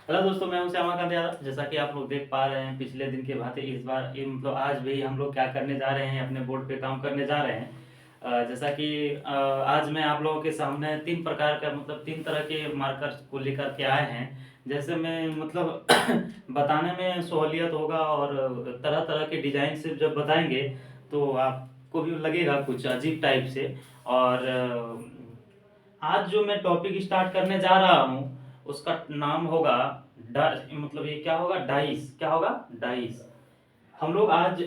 Hello दोस्तों, मैं हूं श्यामाकांत यादव। जैसा कि आप लोग देख पा रहे हैं, पिछले दिन के भांति इस बार मतलब आज भी हम लोग क्या करने जा रहे हैं, अपने बोर्ड पे काम करने जा रहे हैं। जैसा कि आज मैं आप लोगों के सामने तीन प्रकार का मतलब तीन तरह के मार्कर्स को लेकर के आए हैं। जैसे मैं मतलब बताने में सहूलियत होगा, और तरह तरह के डिजाइन से जब बताएंगे तो आपको भी लगेगा कुछ अजीब टाइप से। और आज जो मैं टॉपिक स्टार्ट करने जा रहा हूँ उसका नाम होगा मतलब ये क्या होगा, डाइस। क्या होगा? डाइस। हम लोग आज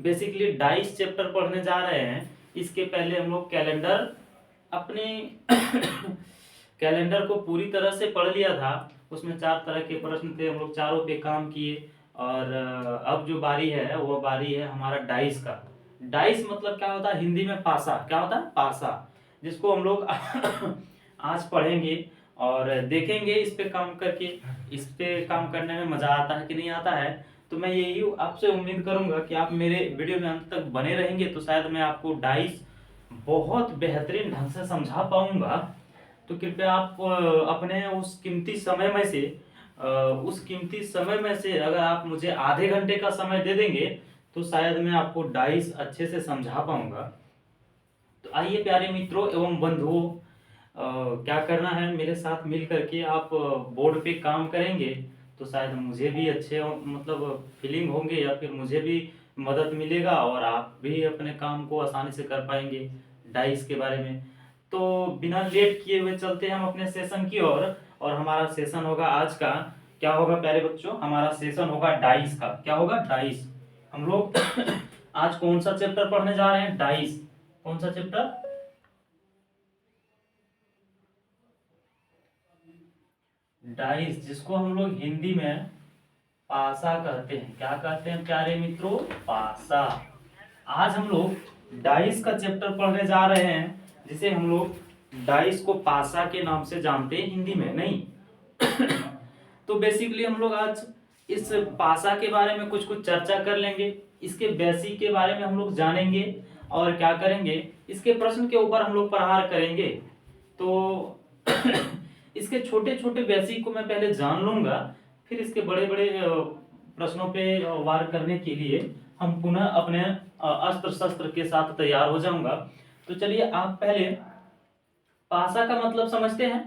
बेसिकली डाइस चैप्टर पढ़ने जा रहे हैं। इसके पहले हम लोग कैलेंडर अपने कैलेंडर को पूरी तरह से पढ़ लिया था। उसमें चार तरह के प्रश्न थे, हम लोग चारों पे काम किए। और अब जो बारी है वो बारी है हमारा डाइस का। डाइस मतलब क्या होता है हिंदी में? पासा। क्या होता है? पासा। जिसको हम लोग आज पढ़ेंगे और देखेंगे इस पे काम करके, इस पे काम करने में मजा आता है कि नहीं आता है। तो मैं यही आपसे उम्मीद करूंगा कि आप मेरे वीडियो में अंत तक बने रहेंगे, तो शायद मैं आपको डाइस बहुत बेहतरीन ढंग से समझा पाऊंगा। तो कृपया आप अपने उस कीमती समय में से उस कीमती समय में से अगर आप मुझे आधे घंटे का समय दे देंगे तो शायद मैं आपको डाइस अच्छे से समझा पाऊंगा। तो आइए प्यारे मित्रों एवं बंधुओं, क्या करना है, मेरे साथ मिल करके आप बोर्ड पे काम करेंगे तो शायद मुझे भी अच्छे मतलब फीलिंग होंगे, या फिर मुझे भी मदद मिलेगा और आप भी अपने काम को आसानी से कर पाएंगे डाइस के बारे में। तो बिना लेट किए हुए चलते हैं हम अपने सेशन की ओर। और हमारा सेशन होगा आज का, क्या होगा प्यारे बच्चों? हमारा सेशन होगा डाइस का। क्या होगा? डाइस। हम लोग आज कौन सा चैप्टर पढ़ने जा रहे हैं? डाइस। कौन सा चैप्टर? डाइस, जिसको हम लोग हिंदी में पासा कहते हैं। क्या कहते हैं प्यारे मित्रों? पासा। आज हम लोग डाइस का चैप्टर पढ़ने जा रहे हैं, जिसे हम लोग डाइस को पासा के नाम से जानते हैं हिंदी में, नहीं? तो बेसिकली हम लोग आज इस पासा के बारे में कुछ कुछ चर्चा कर लेंगे। इसके बेसिक के बारे में हम लोग जानेंगे और क्या करेंगे, इसके प्रश्न के ऊपर हम लोग प्रहार करेंगे। तो इसके छोटे छोटे बेसिक को मैं पहले जान लूंगा, फिर इसके बड़े बड़े प्रश्नों पे वार करने के लिए हम पुनः अपने अस्त्र शस्त्र के साथ तैयार हो जाऊंगा। तो चलिए, आप पहले पासा का मतलब समझते हैं।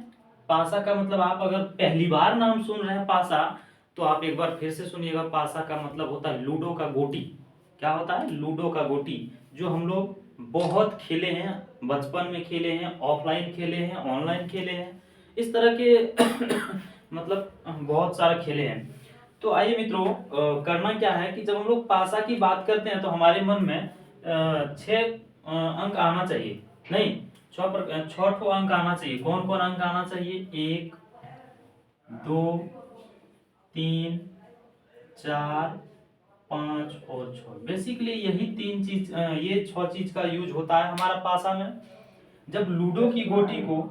पासा का मतलब, आप अगर पहली बार नाम सुन रहे हैं पासा, तो आप एक बार फिर से सुनिएगा। पासा का मतलब होता है लूडो का गोटी। क्या होता है? लूडो का गोटी, जो हम लोग बहुत खेले हैं, बचपन में खेले हैं, ऑफलाइन खेले हैं, ऑनलाइन खेले हैं, इस तरह के मतलब बहुत सारे खेले हैं। तो आइए मित्रों, करना क्या है कि जब हम लोग पासा की बात करते हैं तो हमारे मन में छह अंक आना चाहिए, नहीं, छह ठो अंक आना चाहिए। कौन कौन अंक आना चाहिए? एक, दो, तीन, चार, पांच और छह। बेसिकली यही तीन चीज, ये छह चीज का यूज होता है हमारा पासा में। जब लूडो की गोटी को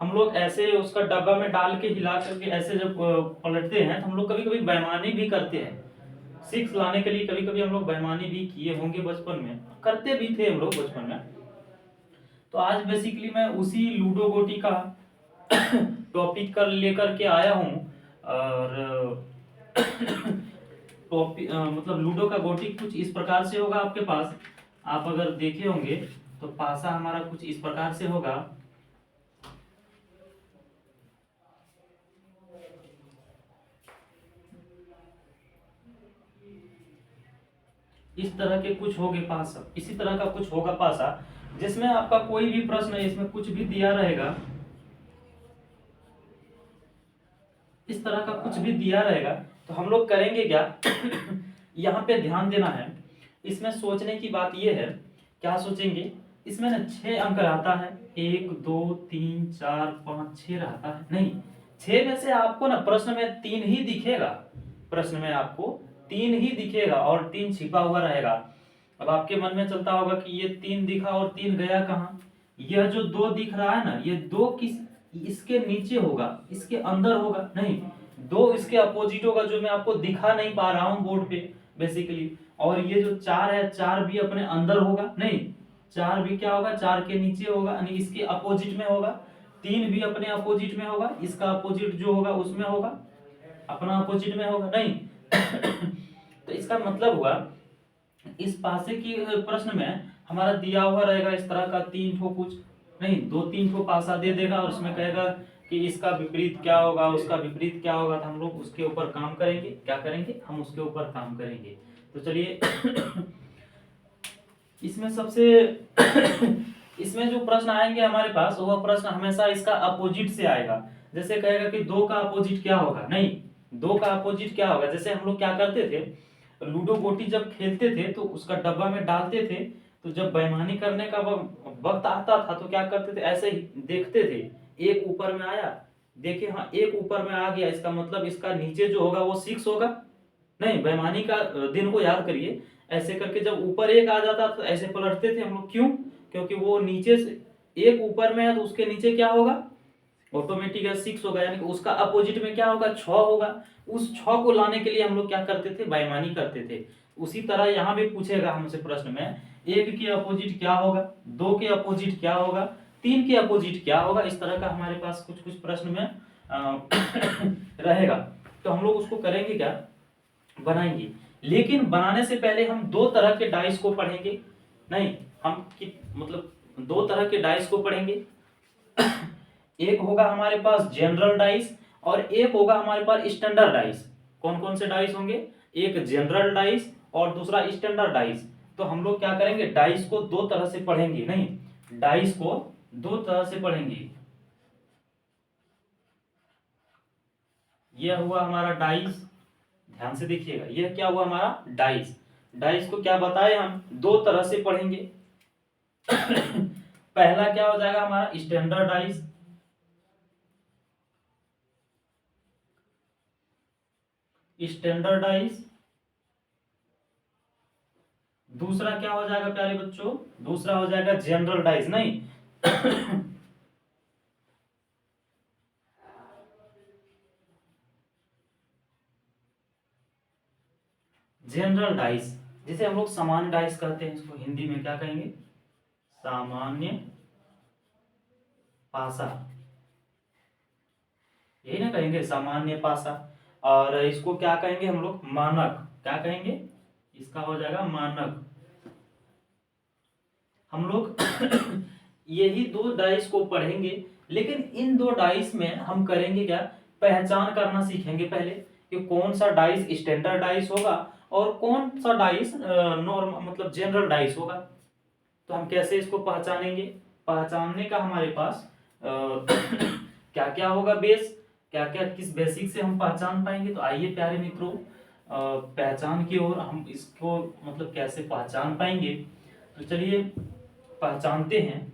हम लोग ऐसे उसका डब्बा में डाल के हिला करके ऐसे जब पलटते हैं, तो हम लोग कभी कभी बेईमानी भी करते हैं। सिक्स लाने के लिए कभी कभी हम लोग बेईमानी भी किए होंगे, बचपन में करते भी थे हम लोग बचपन में। तो आज बेसिकली मैं उसी लूडो गोटी का टॉपिक कर लेकर के आया हूँ। और टॉपिक मतलब लूडो का गोटी कुछ इस प्रकार से होगा आपके पास। आप अगर देखे होंगे तो पासा हमारा कुछ इस प्रकार से होगा। इस तरह के कुछ होंगे पासा, इसी तरह का कुछ होगा पासा, जिसमें आपका कोई भी प्रश्न है, इसमें कुछ भी दिया रहेगा, इस तरह का कुछ भी दिया रहेगा। तो हम लोग करेंगे क्या? यहाँ पे ध्यान देना है। इसमें सोचने की बात यह है, क्या सोचेंगे? इसमें ना छह अंक रहता है, एक, दो, तीन, चार, पांच, छह रहता है, नहीं, छह में से आपको ना प्रश्न में तीन ही दिखेगा। प्रश्न में आपको तीन ही दिखेगा और तीन छिपा हुआ रहेगा। अब आपके मन में चलता होगा कि ये तीन दिखा और तीन गया कहाँ? यह जो दो दिख रहा है ना, ये दो किस, इसके नीचे होगा, इसके अंदर होगा, नहीं, दो इसके अपोजिट होगा, जो मैं आपको दिखा नहीं पा रहा हूं बोर्ड पे बेसिकली। और ये जो चार है, चार भी अपने अंदर होगा, नहीं, चार भी क्या होगा? चार के नीचे होगा, यानी इसके अपोजिट में होगा। 3 भी अपने अपोजिट में होगा, इसका अपोजिट जो होगा उसमें होगा, अपना अपोजिट में होगा नहीं। तो इसका मतलब हुआ इस पासे की प्रश्न में हमारा दिया हुआ रहेगा इस तरह का 3 ठो कुछ नहीं, 2-3 ठो पासा दे देगा और उसमें कहेगा कि इसका विपरीत क्या होगा, उसका विपरीत क्या होगा, तो हम लोग उसके ऊपर काम करेंगे। क्या करेंगे? हम उसके ऊपर काम करेंगे। तो चलिए इसमें सबसे इसमें जो प्रश्न आएंगे हमारे पास, वह प्रश्न हमेशा इसका अपोजिट से आएगा। जैसे कहेगा कि 2 का अपोजिट क्या होगा, नहीं 2 का अपोजिट क्या होगा। जैसे हम लोग क्या करते थे, लूडो गोटी जब खेलते थे तो उसका डब्बा में डालते थे, तो जब बेईमानी करने का वक्त आता था तो क्या करते थे, ऐसे ही देखते थे, एक ऊपर में आया, देखे हाँ एक ऊपर में आ गया, इसका मतलब इसका नीचे जो होगा वो 6 होगा। नहीं, बेईमानी का दिन को याद करिए, ऐसे करके जब ऊपर एक आ जाता तो ऐसे पलटते थे हम लोग। क्यों? क्योंकि वो नीचे से एक ऊपर में है तो उसके नीचे क्या होगा, ऑटोमेटिक है 6 होगा, यानी कि उसका अपोजिट में क्या होगा, 6 होगा। उस 6 को लाने के लिए हम लोग क्या करते थे, बेईमानी करते थे। उसी तरह यहाँ भी पूछेगा हमसे प्रश्न में, 1 के अपोजिट क्या होगा, 2 के अपोजिट क्या होगा, 3 के अपोजिट क्या होगा। इस तरह का हमारे पास कुछ कुछ प्रश्न में रहेगा। तो हम लोग उसको करेंगे क्या, बनाएंगे। लेकिन बनाने से पहले हम 2 तरह के डाइस को पढ़ेंगे। नहीं, हम मतलब 2 तरह के डाइस को पढ़ेंगे। एक होगा हमारे पास जनरल डाइस और एक होगा हमारे पास स्टैंडर्ड डाइस। कौन कौन से डाइस होंगे, एक जनरल डाइस और दूसरा स्टैंडर्ड डाइस। तो हम लोग क्या करेंगे, डाइस को 2 तरह से पढ़ेंगे। नहीं, डाइस को 2 तरह से पढ़ेंगे। यह हुआ हमारा डाइस, ध्यान से देखिएगा, यह क्या हुआ हमारा डाइस। डाइस को क्या बताए हम, 2 तरह से पढ़ेंगे। पहला क्या हो जाएगा हमारा स्टैंडर्ड डाइस, स्टैंडर्ड डाइस। दूसरा क्या हो जाएगा प्यारे बच्चों, दूसरा हो जाएगा जनरल डाइस। नहीं जनरल डाइस, जिसे हम लोग सामान्य डाइस कहते हैं, इसको हिंदी में क्या कहेंगे, सामान्य पासा, यही ना कहेंगे, सामान्य पासा। और इसको क्या कहेंगे हम लोग, मानक। क्या कहेंगे, इसका हो जाएगा मानक। हम लोग यही 2 डाइस को पढ़ेंगे। लेकिन इन 2 डाइस में हम करेंगे क्या, पहचान करना सीखेंगे पहले कि कौन सा डाइस स्टैंडर्ड डाइस होगा और कौन सा डाइस नॉर्मल मतलब जनरल डाइस होगा। तो हम कैसे इसको पहचानेंगे, पहचानने का हमारे पास क्या क्या होगा बेस, क्या क्या किस बेसिक से हम पहचान पाएंगे। तो आइए प्यारे मित्रों, पहचान की ओर हम इसको मतलब कैसे पहचान पाएंगे, तो चलिए पहचानते हैं।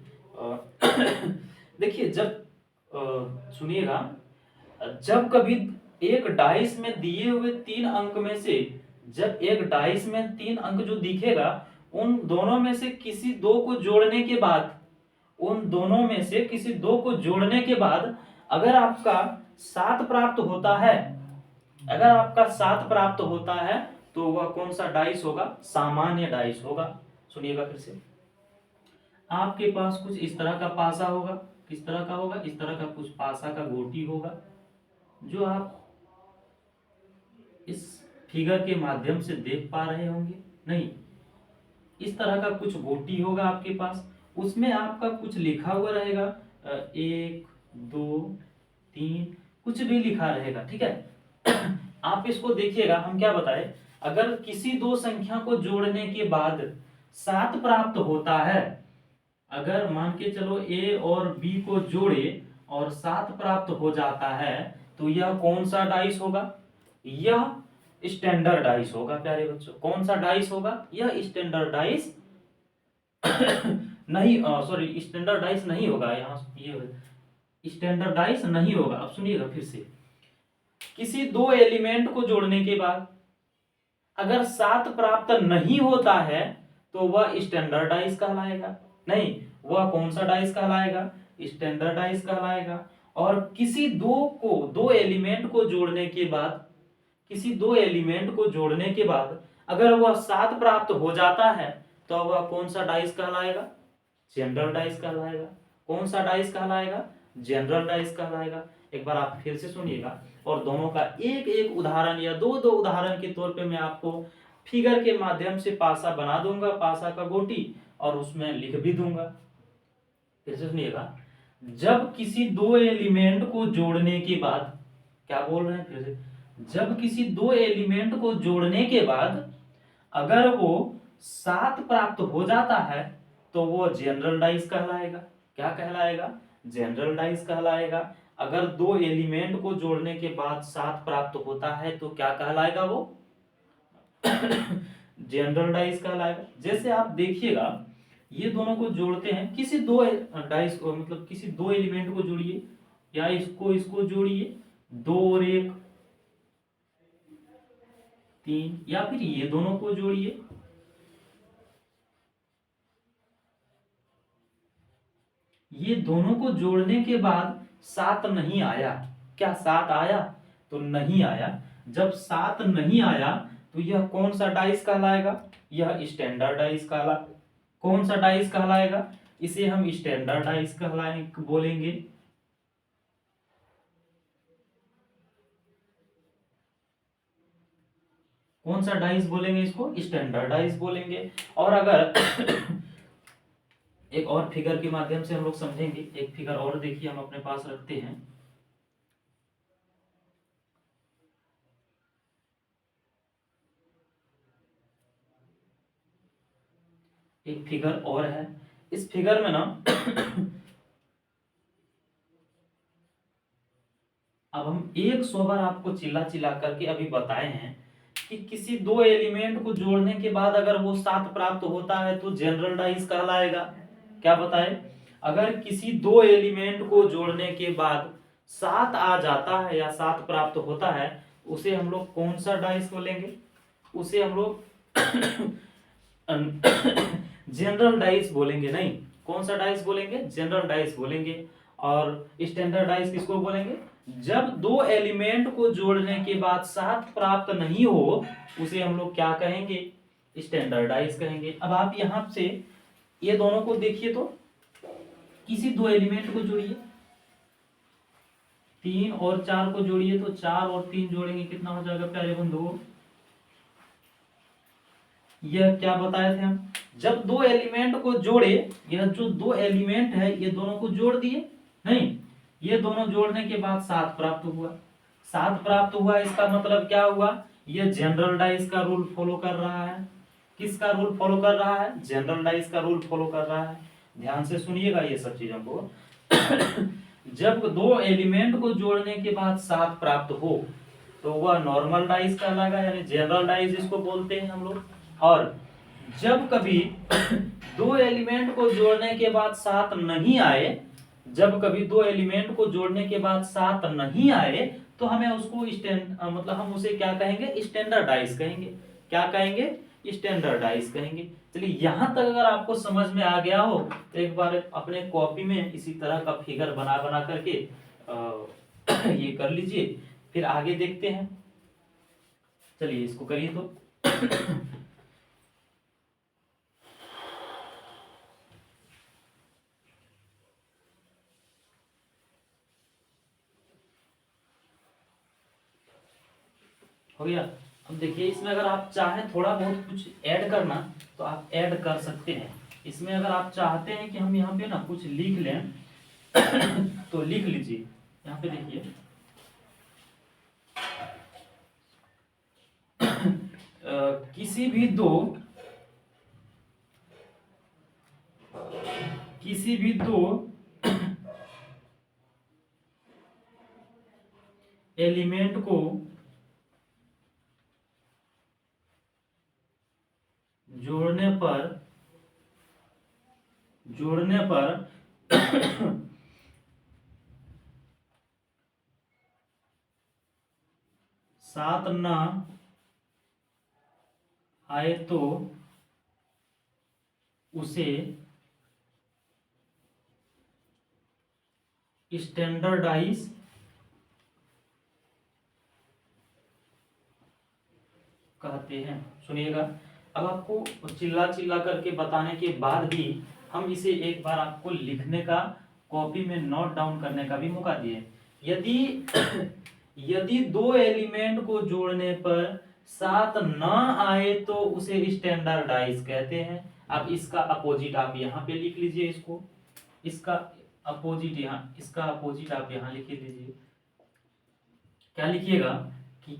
देखिए जब सुनिएगा, जब कभी एक डाइस में दिए हुए 3 अंक में से, जब एक डाइस में 3 अंक जो दिखेगा, उन दोनों में से किसी 2 को जोड़ने के बाद, उन दोनों में से किसी 2 को जोड़ने के बाद अगर आपका 7 प्राप्त होता है, अगर आपका 7 प्राप्त होता है तो वह कौन सा डाइस होगा, सामान्य डाइस होगा। सुनिएगा फिर से, आपके पास कुछ इस तरह का पासा होगा, किस तरह का होगा, इस तरह का कुछ पासा का गोटी होगा, जो आप इस फिगर के माध्यम से देख पा रहे होंगे। नहीं, इस तरह का कुछ गोटी होगा आपके पास, उसमें आपका कुछ लिखा हुआ रहेगा, 1 2 3 कुछ भी लिखा रहेगा, ठीक है। आप इसको देखिएगा, हम क्या बताए, अगर किसी 2 संख्या को जोड़ने के बाद 7 प्राप्त होता है, अगर मान के चलो ए और बी को जोड़े और 7 प्राप्त हो जाता है, तो यह कौन सा डाइस होगा, यह स्टैंडर्ड डाइस होगा प्यारे बच्चों। कौन सा डाइस होगा, यह स्टैंडर्ड डाइस नहीं, सॉरी स्टैंडर्ड डाइस नहीं होगा, यहाँ ये स्टैंडर्ड डाइस नहीं होगा। अब सुनिएगा फिर से, किसी 2 एलिमेंट को जोड़ने के बाद अगर 7 प्राप्त नहीं होता है तो वह स्टैंडर्ड डाइस कहलाएगा। नहीं, वह कौन सा डाइस कहलाएगा, स्टैंडर्ड डाइस कहलाएगा। और किसी 2 एलिमेंट को जोड़ने के बाद, किसी 2 एलिमेंट को जोड़ने के बाद अगर वह 7 प्राप्त हो जाता है तो वह कौन सा डाइस कहलाएगा, जनरल डाइस कहलाएगा। कौन सा डाइस कहलाएगा, जनरल डाइस कहलाएगा। एक बार आप फिर से सुनिएगा और दोनों का एक एक उदाहरण या दो दो उदाहरण के तौर पे मैं आपको फिगर के माध्यम से पासा बना दूंगा, पासा का गोटी, और उसमें लिख भी दूंगा। फिर से सुनिएगा, जब किसी दो एलिमेंट को जोड़ने के बाद, क्या बोल रहे हैं फिर से, जब किसी दो एलिमेंट को जोड़ने के बाद अगर वो 7 प्राप्त हो जाता है तो वो जनरल डाइस कहलाएगा। क्या कहलाएगा? जनरल डाइस कहलाएगा। अगर दो एलिमेंट को जोड़ने के बाद 7 प्राप्त होता है तो क्या कहलाएगा? वो जनरल डाइस कहलाएगा। जैसे आप देखिएगा, ये दोनों को जोड़ते हैं, किसी दो डाइस को, मतलब किसी दो एलिमेंट को जोड़िए, या इसको इसको जोड़िए, 2 और 1 3, या फिर ये दोनों को जोड़िए, ये दोनों को जोड़ने के बाद 7 नहीं आया। क्या 7 आया? तो नहीं आया। जब 7 नहीं आया तो यह कौन सा डाइस कहलाएगा? यह स्टैंडर्ड डाइस कहला। कौन सा डाइस कहलाएगा? इसे हम स्टैंडर्ड डाइस कहलाए बोलेंगे। कौन सा डाइस बोलेंगे? इसको स्टैंडर्ड डाइस बोलेंगे। और अगर एक और फिगर के माध्यम से हम लोग समझेंगे, एक फिगर और देखिए हम अपने पास रखते हैं। एक फिगर और है, इस फिगर में ना अब हम 100 बार आपको चिल्ला चिल्ला करके अभी बताए हैं कि किसी दो एलिमेंट को जोड़ने के बाद अगर वो 7 प्राप्त होता है तो जनरल डाइस कहलाएगा। क्या बताए? अगर किसी दो एलिमेंट को जोड़ने के बाद 7 आ जाता है या 7 प्राप्त होता है, उसे हम लोग कौन सा डाइस बोलेंगे? उसे हम लोग जनरल डाइस बोलेंगे। नहीं, कौन सा डाइस बोलेंगे? जनरल डाइस बोलेंगे। और स्टैंडर्ड डाइस किसको बोलेंगे? जब दो एलिमेंट को जोड़ने के बाद 7 प्राप्त नहीं हो, उसे हम लोग क्या कहेंगे? स्टैंडर्ड डाइस कहेंगे। अब आप यहां से ये दोनों को देखिए, तो किसी दो एलिमेंट को जोड़िए, 3 और 4 को जोड़िए, तो 4 और 3 जोड़ेंगे कितना हो जाएगा प्यारे बंधुओं? यह क्या बताए थे हम? जब दो एलिमेंट को जोड़े, यह जो दो एलिमेंट है ये दोनों को जोड़ दिए, नहीं, ये दोनों जोड़ने के बाद 7 प्राप्त हुआ। 7 प्राप्त हुआ, इसका मतलब क्या हुआ? यह जनरल डाइस का रूल फॉलो कर रहा है। किसका रूल फॉलो कर रहा है? जनरल डाइस का रूल फॉलो कर रहा है। ध्यान से सुनिएगा ये सब चीजों को। जब दो एलिमेंट को जोड़ने के बाद 7 प्राप्त हो तो वह नॉर्मल डाइस कहलाएगा, यानी जनरल डाइस जिसको बोलते हैं हम लोग। और जब कभी दो एलिमेंट को जोड़ने के बाद 7 नहीं आए, जब कभी दो एलिमेंट को जोड़ने के बाद 7 नहीं आए, तो हमें उसको मतलब हम उसे क्या कहेंगे? स्टैंडर्डाइज कहेंगे। क्या कहेंगे? स्टैंडर्डाइज कहेंगे। चलिए, यहां तक अगर आपको समझ में आ गया हो तो एक बार अपने कॉपी में इसी तरह का फिगर बना बना करके ये कर लीजिए, फिर आगे देखते हैं। चलिए इसको करिए तो। हो गया। अब देखिए, इसमें अगर आप चाहें थोड़ा बहुत कुछ ऐड करना तो आप ऐड कर सकते हैं। इसमें अगर आप चाहते हैं कि हम यहाँ पे ना कुछ लिख लें तो लिख लीजिए। यहाँ पे देखिए, किसी भी दो एलिमेंट को जोड़ने पर 7 ना आए तो उसे स्टैंडर्डाइज कहते हैं। सुनिएगा, अब आपको चिल्ला चिल्ला करके बताने के बाद भी हम इसे एक बार आपको लिखने का कॉपी में नोट डाउन करने का भी मौका दिए। यदि यदि दो एलिमेंट को जोड़ने पर 7 ना आए तो उसे स्टैंडर्डाइज कहते हैं। अब इसका अपोजिट आप यहाँ पे लिख लीजिए, इसको, इसका अपोजिट यहाँ, इसका अपोजिट आप यहाँ लिख लीजिए। क्या लिखिएगा कि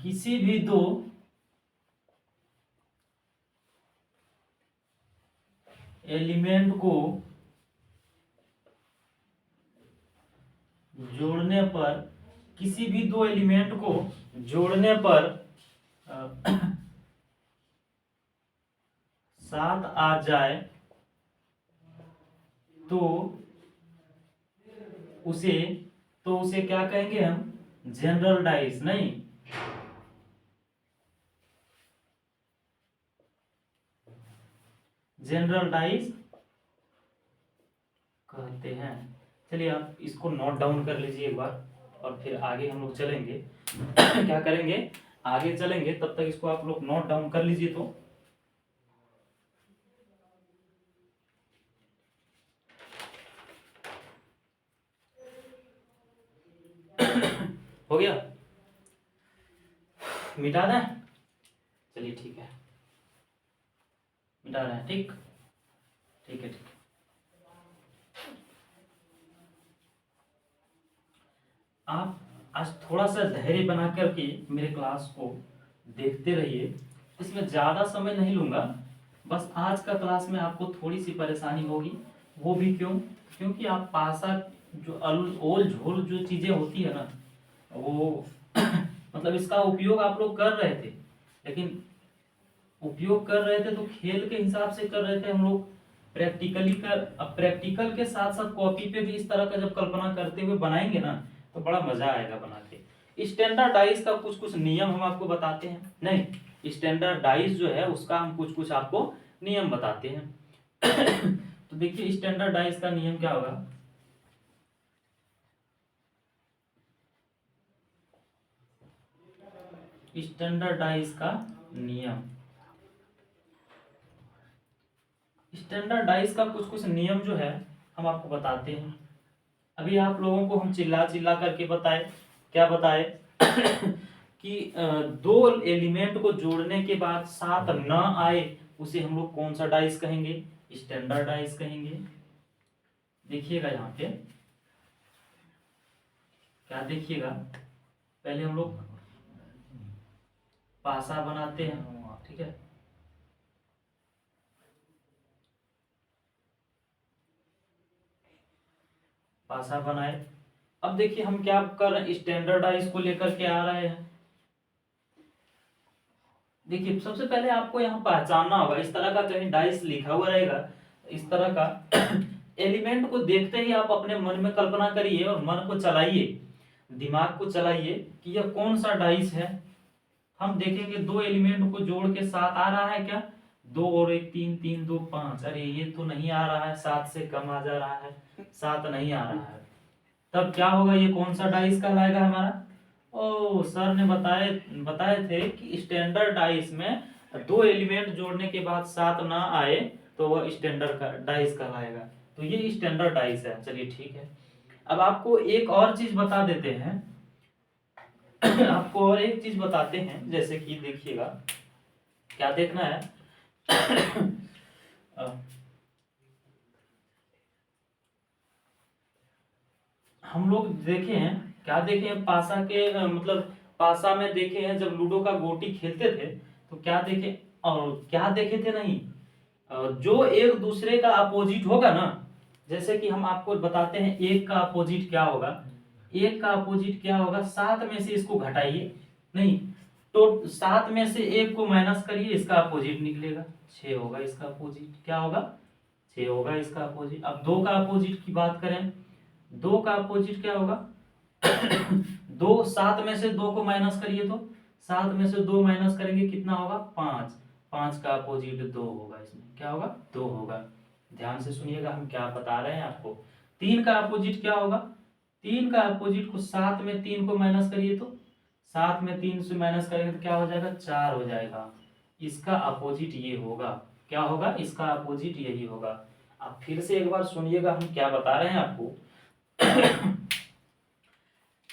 किसी भी दो एलिमेंट को जोड़ने पर, किसी भी दो एलिमेंट को जोड़ने पर 7 आ जाए तो उसे क्या कहेंगे हम, जनरल डाइस, नहीं, जनरल डाइस कहते हैं। चलिए आप इसको नोट डाउन कर लीजिए एक बार, और फिर आगे हम लोग चलेंगे। क्या करेंगे, आगे चलेंगे, तब तक इसको आप लोग नोट डाउन कर लीजिए। तो हो गया, मिटा दें, चलिए ठीक है, मिटा रहे हैं, ठीक, ठीक है, ठीक है। आप आज थोड़ा सा धैर्य बना करके मेरे क्लास को देखते रहिए। इसमें ज़्यादा समय नहीं लूँगा, बस आज का क्लास में आपको थोड़ी सी परेशानी होगी। वो भी क्यों, क्योंकि आप पासा जो ओल झोल जो चीज़ें होती है ना, वो मतलब इसका उपयोग आप लोग कर रहे थे, लेकिन उपयोग कर रहे थे तो खेल के हिसाब से कर रहे थे हम लोग, प्रैक्टिकली कर। अब प्रैक्टिकल के साथ साथ कॉपी पे भी इस तरह का जब कल्पना करते हुए बनाएंगे ना, तो बड़ा मजा आएगा बना के। स्टैंडर्डाइज का कुछ कुछ नियम हम आपको बताते हैं, नहीं, स्टैंडर्डाइज जो है उसका हम कुछ कुछ आपको नियम बताते हैं। तो देखिए स्टैंडर्डाइज का नियम क्या होगा। स्टैंडर्डाइज का नियम, स्टैंडर्डाइज का कुछ कुछ नियम जो है हम आपको बताते हैं। अभी आप लोगों को हम चिल्ला चिल्ला करके बताए, क्या बताए कि दो एलिमेंट को जोड़ने के बाद 7 न आए, उसे हम लोग कौन सा डाइस कहेंगे, स्टैंडर्डाइज कहेंगे। देखिएगा यहाँ पे क्या, देखिएगा पहले हम लोग पासा बनाते हैं, ठीक है, पासा बनाए। अब देखिए हम क्या कर रहे हैं, स्टैंडर्डाइज को लेकर के आ रहे हैं। देखिए सबसे पहले आपको यहाँ पहचानना होगा, इस तरह का कहीं डाइस लिखा हुआ रहेगा, इस तरह का एलिमेंट को देखते ही आप अपने मन में कल्पना करिए और मन को चलाइए, दिमाग को चलाइए कि यह कौन सा डाइस है। हम देखेंगे दो एलिमेंट को जोड़ के 7 आ रहा है क्या, 2 और 1 3, 3 2 5, अरे ये तो नहीं आ रहा है, 7 से कम आ जा रहा है, 7 नहीं आ रहा है। तब क्या होगा, ये कौन सा डाइस कहलाएगा हमारा। ओ सर ने बताए थे कि स्टैंडर्ड डाइस में दो एलिमेंट जोड़ने के बाद 7 ना आए तो वह स्टैंडर्ड डाइस कहलाएगा। तो ये स्टैंडर्ड डाइस है। चलिए ठीक है, अब आपको एक और चीज बता देते हैं। आपको और एक चीज बताते हैं, जैसे कि देखिएगा क्या देखना है। हम लोग देखे हैं, क्या देखे हैं, पासा के मतलब पासा में देखे हैं, जब लूडो का गोटी खेलते थे तो क्या देखे, और क्या देखे थे नहीं, जो एक दूसरे का अपोजिट होगा ना, जैसे कि हम आपको बताते हैं एक का अपोजिट क्या होगा, एक का अपोजिट क्या होगा, 7 में से इसको घटाइए, नहीं तो 7 में से 1 को माइनस करिए, इसका अपोजिट निकलेगा 6 होगा, इसका अपोजिट क्या होगा, 6 होगा इसका अपोजिट। अब 2 का अपोजिट की बात करें, 2 का अपोजिट क्या होगा, 2, 7 में से 2 को माइनस करिए तो 7 में से 2 माइनस करेंगे कितना होगा, 5, 5 का अपोजिट 2 होगा, इसमें क्या होगा, 2 होगा। ध्यान से सुनिएगा हम क्या बता रहे हैं आपको। 3 का अपोजिट क्या होगा, 3 का अपोजिट को 7 में 3 को माइनस करिए तो 7 में 3 से माइनस करेंगे तो क्या हो जाएगा, 4 हो जाएगा। इसका अपोजिट ये होगा, क्या होगा, इसका अपोजिट यही होगा। अब फिर से एक बार सुनिएगा हम क्या बता रहे हैं आपको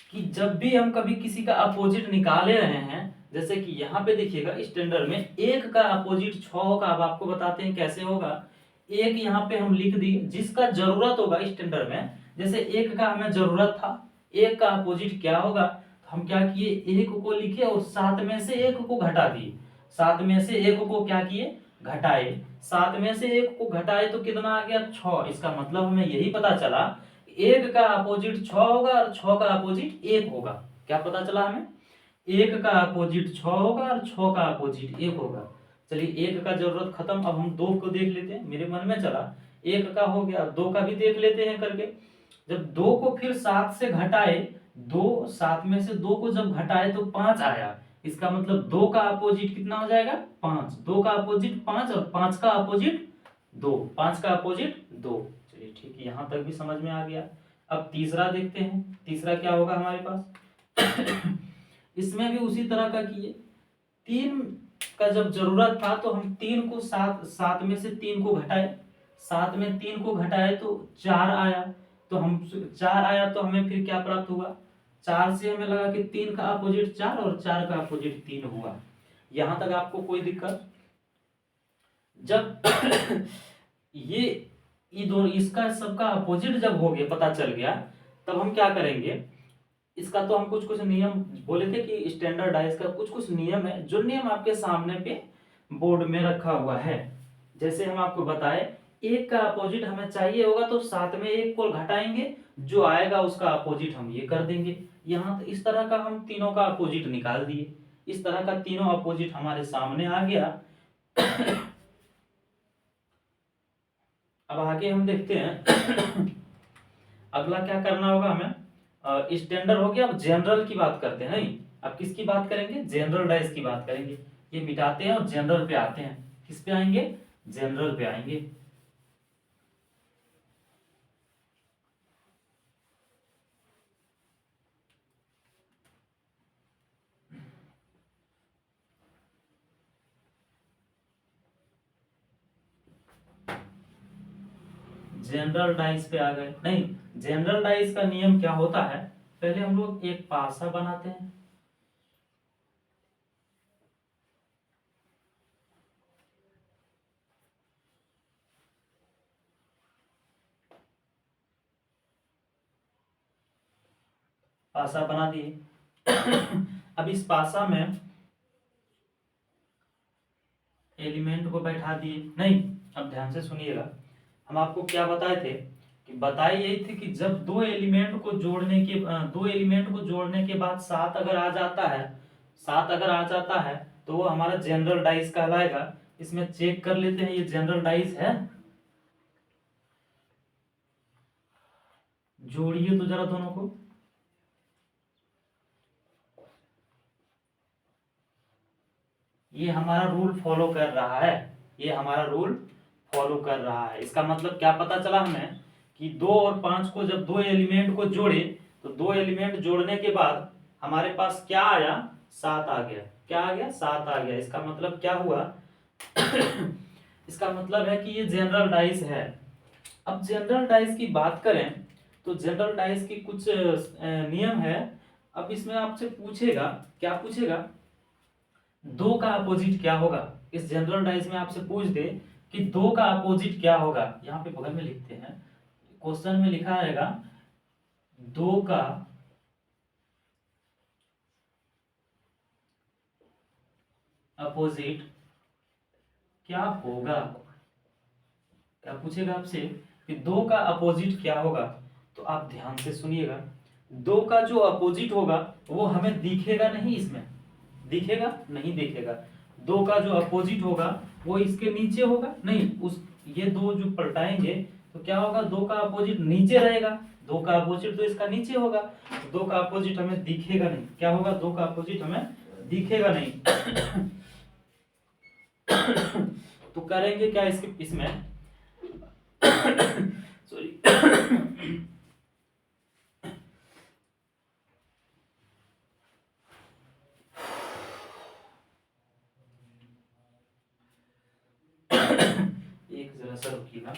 कि जब भी हम कभी किसी का अपोजिट निकाले रहे हैं, जैसे कि यहाँ पे देखिएगा स्टैंडर्ड में एक का अपोजिट 6 होगा। अब आपको बताते हैं कैसे होगा। एक यहाँ पे हम लिख दिए, जिसका जरूरत होगा स्टैंडर्ड में, जैसे एक का हमें जरूरत था, एक का अपोजिट क्या होगा, तो हम क्या किए, एक को लिखे और 7 में से एक को घटा दिए। 7 में से एक को क्या किए, घटाए। 7 में से एक को घटाए तो कितना आ गया, 6। इसका मतलब हमें यही पता चला, एक का अपोजिट 6 होगा और 6 का अपोजिट 1 होगा। क्या पता चला हमें, एक का अपोजिट 6 होगा और 6 का अपोजिट 1 होगा। चलिए एक का जरूरत खत्म। अब हम दो को देख लेते हैं, मेरे मन में चला एक का हो गया, दो का भी देख लेते हैं करके। जब दो को फिर 7 से घटाए, दो 7 में से दो को जब घटाए तो 5 आया। इसका मतलब दो का अपोजिट कितना हो जाएगा, 5। दो का अपोजिट 5 और 5 का अपोजिट 2। 5 का अपोजिट 2। चलिए ठीक है, यहां तक भी समझ में आ गया। अब तीसरा देखते हैं, तीसरा क्या होगा हमारे पास इसमें भी उसी तरह का किए। 3 का जब जरूरत था तो हम 3 को 7 में से 3 को घटाए। 7 में 3 को घटाए तो 4 आया। तो हम 4 आया तो हमें फिर क्या प्राप्त हुआ, 4 से हमें लगा कि 3 का अपोजिट 4 और 4 का अपोजिट 3 हुआ। यहां तक आपको कोई दिक्कत। जब ये दोनों इसका सबका अपोजिट जब हो गया, पता चल गया, तब हम क्या करेंगे, इसका तो हम कुछ कुछ नियम बोले थे कि स्टैंडर्डाइज का कुछ कुछ नियम है, जो नियम आपके सामने पे बोर्ड में रखा हुआ है। जैसे हम आपको बताए, एक का अपोजिट हमें चाहिए होगा तो 7 में एक को घटाएंगे, जो आएगा उसका अपोजिट हम ये कर देंगे। यहाँ तो इस तरह का हम तीनों का अपोजिट निकाल दिए। इस तरह का तीनों अपोजिट हमारे सामने आ गया। अब आगे हम देखते हैं अगला क्या करना होगा हमें। स्टैंडर्ड हो गया, अब जनरल की बात करते हैं। नहीं, अब किसकी बात करेंगे, जनरल डाइस की बात करेंगे। ये मिटाते हैं और जनरल पे आते हैं। किस पे आएंगे, जनरल पे आएंगे। जनरल डाइस पे आ गए। नहीं, जनरल डाइस का नियम क्या होता है, पहले हम लोग एक पासा बनाते हैं। पासा बना दिए अब इस पासा में एलिमेंट को बैठा दिए। नहीं, अब ध्यान से सुनिएगा, हम आपको क्या बताए थे, कि बताए यही थे कि जब दो एलिमेंट को जोड़ने के बाद 7 अगर आ जाता है, 7 अगर आ जाता है तो वो हमारा जनरल डाइस कहलाएगा। इसमें चेक कर लेते हैं, ये जनरल डाइस है, जोड़िए तो जरा दोनों को। ये हमारा रूल फॉलो कर रहा है, ये हमारा रूल फॉलो कर रहा है। इसका मतलब क्या पता चला हमें, कि 2 और 5 को जब दो एलिमेंट को जोड़े, तो दो एलिमेंट जोड़ने के बाद हमारे पास क्या आया, 7 आ गया। क्या आ गया, 7 आ गया। इसका मतलब क्या हुआ इसका मतलब है कि ये जनरल डाइस है। अब जनरल डाइस की बात करें तो जनरल डाइस की कुछ नियम है। अब इसमें आपसे पूछेगा, क्या पूछेगा, दो का अपोजिट क्या होगा। इस जनरल डाइस में आपसे पूछ दे कि दो का अपोजिट क्या होगा, यहाँ पे बगल में लिखते हैं, क्वेश्चन में लिखा रहेगा दो का अपोजिट क्या होगा। क्या पूछेगा आपसे कि दो का अपोजिट क्या होगा, तो आप ध्यान से सुनिएगा। दो का जो अपोजिट होगा वो हमें दिखेगा नहीं, इसमें दिखेगा नहीं, दिखेगा। दो का जो अपोजिट होगा वो इसके नीचे होगा, नहीं उस, ये दो जो पलटाएंगे तो क्या होगा, दो का अपोजिट नीचे रहेगा। दो का अपोजिट तो इसका नीचे होगा, तो दो का अपोजिट हमें दिखेगा नहीं। क्या होगा, दो का अपोजिट हमें दिखेगा नहीं तो करेंगे क्या इसके, इसमें सॉरी सा रुकिएगा।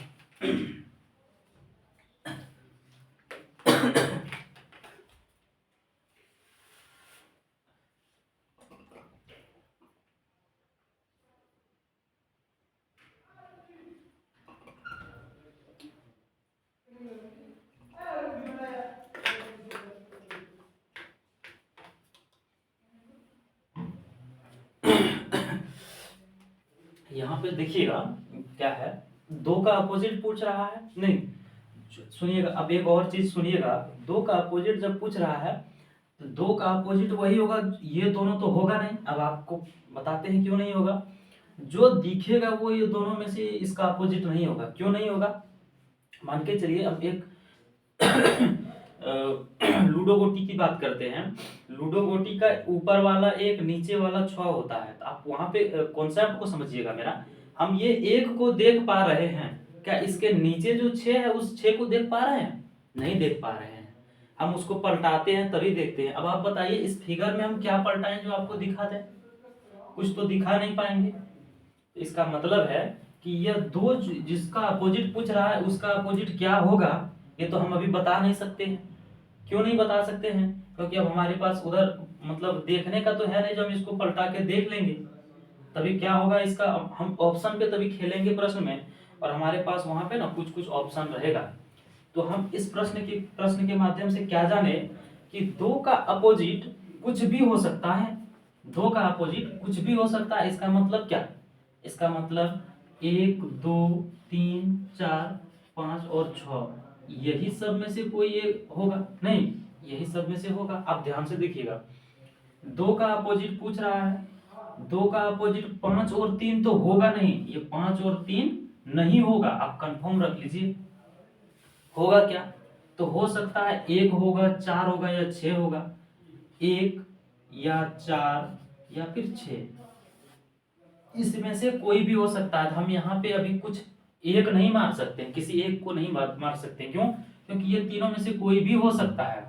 यहाँ पे देखिएगा क्या है, दो का अपोजिट पूछ रहा है, नहीं सुनिएगा, अब एक और चीज सुनिएगा, दो का अपोजिट जब पूछ रहा है तो दो का अपोजिट वही होगा, ये दोनों तो होगा नहीं। अब आपको बताते हैं क्यों नहीं होगा। जो दिखेगा वो ये दोनों में से इसका अपोजिट नहीं होगा। क्यों नहीं होगा, मान के चलिए अब एक लूडो गोटी की बात करते हैं। लूडो गोटी का ऊपर वाला एक नीचे वाला 6 होता है, तो आप वहां पे कॉन्सेप्ट को समझिएगा मेरा। हम ये एक को देख पा रहे हैं, क्या इसके नीचे जो 6 है उस 6 को देख पा रहे हैं? नहीं देख पा रहे हैं। हम उसको पलटाते हैं तभी देखते हैं। अब आप बताइए इस फिगर में हम क्या पलटाएं जो आपको दिखा दे? कुछ तो दिखा नहीं पाएंगे। इसका मतलब है कि यह दो जिसका अपोजिट पूछ रहा है उसका अपोजिट क्या होगा, ये तो हम अभी बता नहीं सकते हैं। क्यों नहीं बता सकते हैं? क्योंकि अब हमारे पास उधर मतलब देखने का तो है नहीं जो हम इसको पलटा के देख लेंगे। तभी क्या होगा इसका, हम ऑप्शन पे तभी खेलेंगे प्रश्न में, और हमारे पास वहां पे ना कुछ कुछ ऑप्शन रहेगा। तो हम इस प्रश्न के माध्यम से क्या जाने कि दो का अपोजिट कुछ भी हो सकता है। दो का अपोजिट कुछ भी हो सकता है। इसका मतलब क्या? इसका मतलब 1 2 3 4 5 और 6 यही सब में से कोई एक होगा? नहीं, यही सब में से होगा। आप ध्यान से देखिएगा, दो का अपोजिट पूछ रहा है, दो का अपोजिट 5 और 3 तो होगा नहीं। ये 5 और 3 नहीं होगा, आप कंफर्म रख लीजिए। होगा क्या? तो हो सकता है 1 होगा, 4 होगा या 6 होगा। 1 या 4 या फिर 6, इसमें से कोई भी हो सकता है। हम यहाँ पे अभी कुछ एक नहीं मार सकते, किसी एक को नहीं मार सकते। क्यों? क्योंकि ये तीनों में से कोई भी हो सकता है।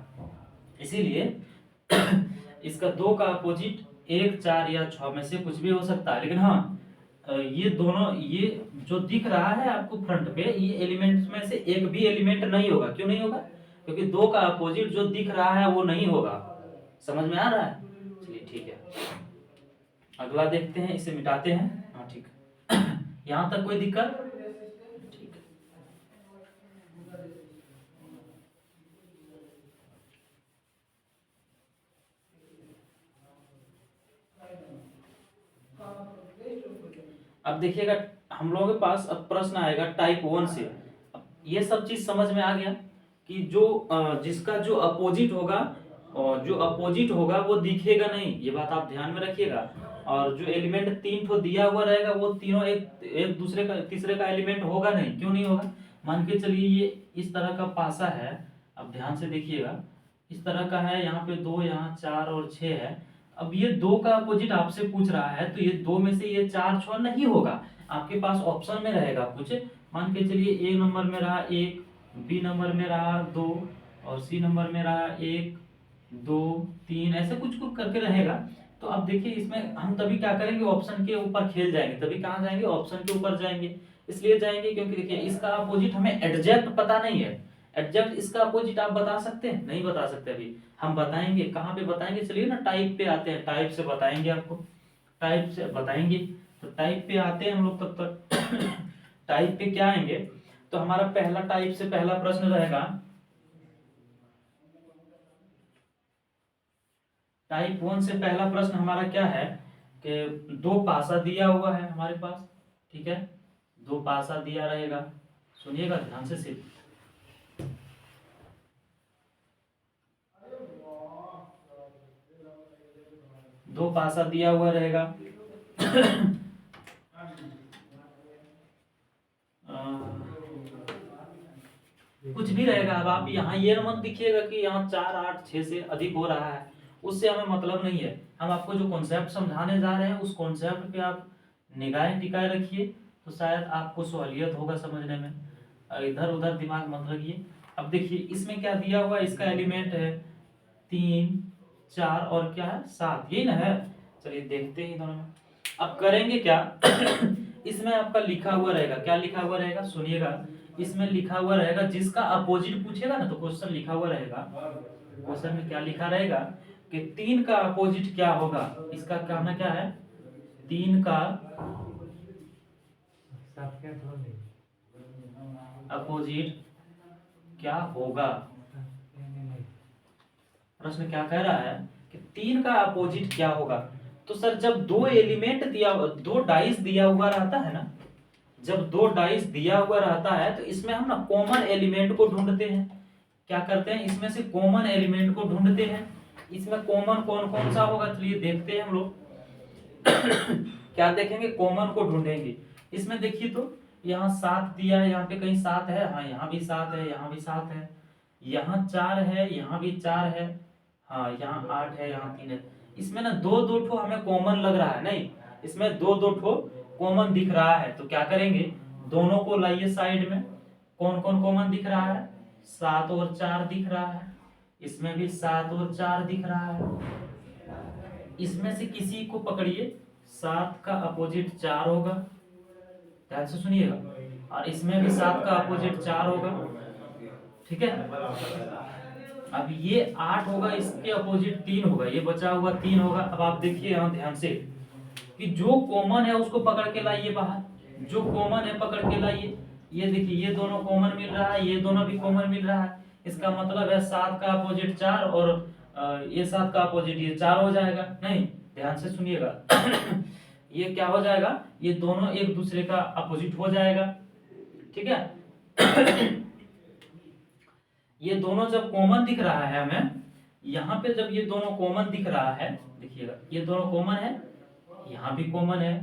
इसीलिए इसका दो का अपोजिट 1 4 या 6 में से कुछ भी हो सकता है। लेकिन हाँ, ये दोनों, ये जो दिख रहा है आपको फ्रंट पे, ये एलिमेंट्स में से एक भी एलिमेंट नहीं होगा। क्यों नहीं होगा? क्योंकि दो का अपोजिट जो दिख रहा है वो नहीं होगा। समझ में आ रहा है? चलिए ठीक है, अगला देखते हैं, इसे मिटाते हैं। हाँ ठीक है। यहाँ तक कोई दिक्कत? ठीक है। अब देखिएगा, हम लोगों के पास अब प्रश्न आएगा टाइप 1 से। अब ये सब चीज समझ में आ गया कि जो जिसका जो अपोजिट होगा, और जो अपोजिट होगा वो दिखेगा नहीं, ये बात आप ध्यान में रखिएगा। और जो एलिमेंट 3 ठो दिया हुआ रहेगा वो तीनों एक एक दूसरे का तीसरे का एलिमेंट होगा नहीं। क्यों नहीं होगा? मान के चलिए ये इस तरह का पासा है, अब ध्यान से देखिएगा, इस तरह का है, यहाँ पे 2, यहाँ 4 और 6 है। अब ये दो का अपोजिट आपसे पूछ रहा है, तो ये दो में से ये 4 6 नहीं होगा। आपके पास ऑप्शन में रहेगा कुछ, मान के चलिए ए नंबर में रहा 1, बी नंबर में रहा 2, और सी नंबर में रहा 1 2 3, ऐसे कुछ कुछ करके रहेगा। तो अब देखिए इसमें हम तभी क्या करेंगे, ऑप्शन के ऊपर खेल जाएंगे। तभी कहाँ जाएंगे? ऑप्शन के ऊपर जाएंगे। इसलिए जाएंगे क्योंकि देखिए इसका अपोजिट हमें एग्जैक्ट पता नहीं है। एग्जैक्ट इसका अपोजिट आप बता सकते हैं? नहीं बता सकते। अभी हम बताएंगे, कहाँ पे बताएंगे? चलिए ना टाइप पे आते हैं, टाइप से बताएंगे आपको, टाइप से बताएंगे। तो टाइप पे आते हैं हम लोग तब तक। टाइप पे क्या आएंगे, तो हमारा पहला टाइप से पहला प्रश्न रहेगा, टाइप 1 से पहला प्रश्न हमारा क्या है कि दो पासा दिया हुआ है हमारे पास। ठीक है, दो पासा दिया रहेगा, सुनिएगा ध्यान से सिर्फ। दो पासा दिया हुआ रहेगा। कुछ भी रहेगा। अब आप यहाँ ये मत दिखिएगा कि यहाँ 4 8 6 से अधिक हो रहा है, उससे हमें मतलब नहीं है। हम आपको जो कॉन्सेप्ट समझाने जा रहे हैं उस कॉन्सेप्ट पे आप निगाहें टिकाए रखिए, तो शायद आपको सहूलियत होगा समझने में। इधर उधर दिमाग मत लगिए। अब देखिए इसमें क्या दिया हुआ है, इसका एलिमेंट है 3 4 और क्या है 7, यही ना है। चलिए देखते हैं दोनों में। अब करेंगे क्या? इसमें आपका लिखा हुआ रहेगा, क्या लिखा हुआ रहेगा सुनिएगा, इसमें लिखा हुआ रहेगा जिसका अपोजिट पूछेगा ना, तो क्वेश्चन लिखा हुआ रहेगा, क्वेश्चन में क्या लिखा रहेगा कि 3 का अपोजिट क्या होगा। इसका कहना क्या है, 3 का अपोजिट क्या होगा। प्रश्न क्या कह रहा है कि 3 का अपोजिट क्या होगा। तो सर जब दो एलिमेंट दिया, दो डाइस दिया हुआ रहता है ना, जब दो डाइस दिया हुआ रहता है तो इसमें हम ना कॉमन एलिमेंट को ढूंढते हैं। क्या करते हैं, इसमें से कॉमन एलिमेंट को ढूंढते हैं। इसमें कॉमन कौन कौन सा होगा, चलिए देखते हैं हम लोग। क्या देखेंगे, कॉमन को ढूंढेंगे। इसमें देखिए तो यहाँ 7 दिया है, यहाँ पे कहीं 7 है, हाँ यहाँ भी 7 है, यहाँ भी 7 है, यहाँ 4 है, यहाँ भी 4 है, हाँ यहाँ 8 है, यहाँ 3 है। इसमें ना दो दो ठो हमें कॉमन लग रहा है, नहीं इसमें दो दो ठो कॉमन दिख रहा है। तो क्या करेंगे, दोनों को लाइए साइड में। कौन कौन कॉमन दिख रहा है, 7 और 4 दिख रहा है, इसमें भी 7 और 4 दिख रहा है। इसमें से किसी को पकड़िए, 7 का अपोजिट 4 होगा, ध्यान से सुनिएगा, और इसमें भी 7 का अपोजिट 4 होगा, ठीक है। अब ये 8 होगा, इसके अपोजिट 3 होगा, ये बचा हुआ 3 होगा। अब आप देखिए यहाँ ध्यान से कि जो कॉमन है उसको पकड़ के लाइए बाहर, जो कॉमन है पकड़ के लाइए। ये देखिए ये दोनों कॉमन मिल रहा है, ये दोनों भी कॉमन मिल रहा है। इसका मतलब है 7 का अपोजिट 4 और ये 7 का अपोजिट ये 4 हो जाएगा। नहीं ध्यान से सुनिएगा ये क्या हो जाएगा, ये दोनों एक दूसरे का अपोजिट हो जाएगा, ठीक है। ये दोनों जब कॉमन दिख रहा है हमें, यहाँ पे जब ये दोनों कॉमन दिख रहा है, देखिएगा ये दोनों कॉमन है, यहाँ भी कॉमन है,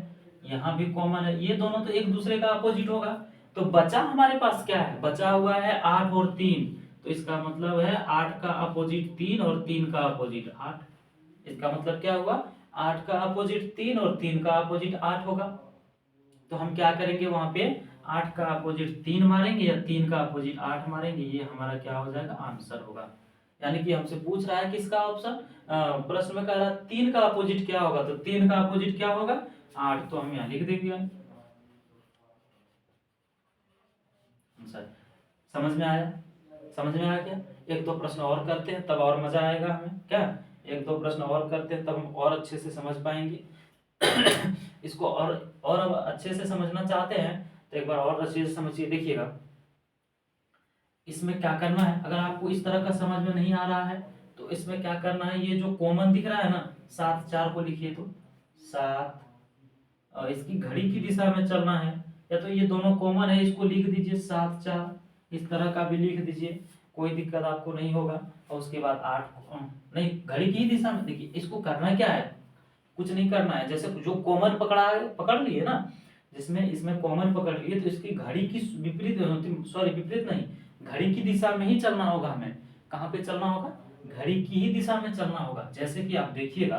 यहाँ भी कॉमन है, ये दोनों तो एक दूसरे का अपोजिट होगा। तो बचा हमारे पास क्या है, बचा हुआ है 8 और 3। तो इसका मतलब है 8 का अपोजिट 3 और 3 का अपोजिट 8। इसका मतलब क्या हुआ, 8 का अपोजिट 3 और 3 का अपोजिट 8 होगा। तो हम क्या करेंगे, वहां पे 8 का अपोजिट 3 मारेंगे या 3 का अपोजिट 8 मारेंगे, ये हमारा क्या हो जाएगा, आंसर होगा। यानी कि हमसे पूछ रहा है किसका ऑप्शन, प्रश्न में कह रहा है 3 का अपोजिट क्या होगा, तो 3 का अपोजिट क्या होगा, 8। तो हम यहाँ लिख देंगे आंसर। समझ में आया, समझ में आया क्या। एक दो प्रश्न और करते हैं तब और मजा आएगा हमें, क्या एक दो प्रश्न और करते हैं तब हम और अच्छे से समझ पाएंगे। इसको और अब अच्छे से समझना चाहते हैं तो एक बार और अच्छे से समझिए। देखिएगा इसमें क्या करना है, अगर आपको इस तरह का समझ में नहीं आ रहा है तो इसमें क्या करना है, ये जो कॉमन दिख रहा है ना 7 4 को लिखिए तो 7, और इसकी घड़ी की दिशा में चलना है, या तो ये दोनों कॉमन है इसको लिख दीजिए 7 4, इस तरह का भी लिख दीजिए, कोई दिक्कत आपको नहीं होगा। और उसके बाद 8 नहीं घड़ी की दिशा में, देखिए इसको करना क्या है, कुछ नहीं करना है। जैसे जो कॉमन पकड़ा है पकड़ लिए ना, जिसमें इसमें कॉमन पकड़ लिए, तो इसकी घड़ी की विपरीत, सॉरी विपरीत नहीं, घड़ी की दिशा में ही चलना होगा हमें। कहाँ पे चलना होगा, घड़ी की ही दिशा में चलना होगा। जैसे कि आप देखिएगा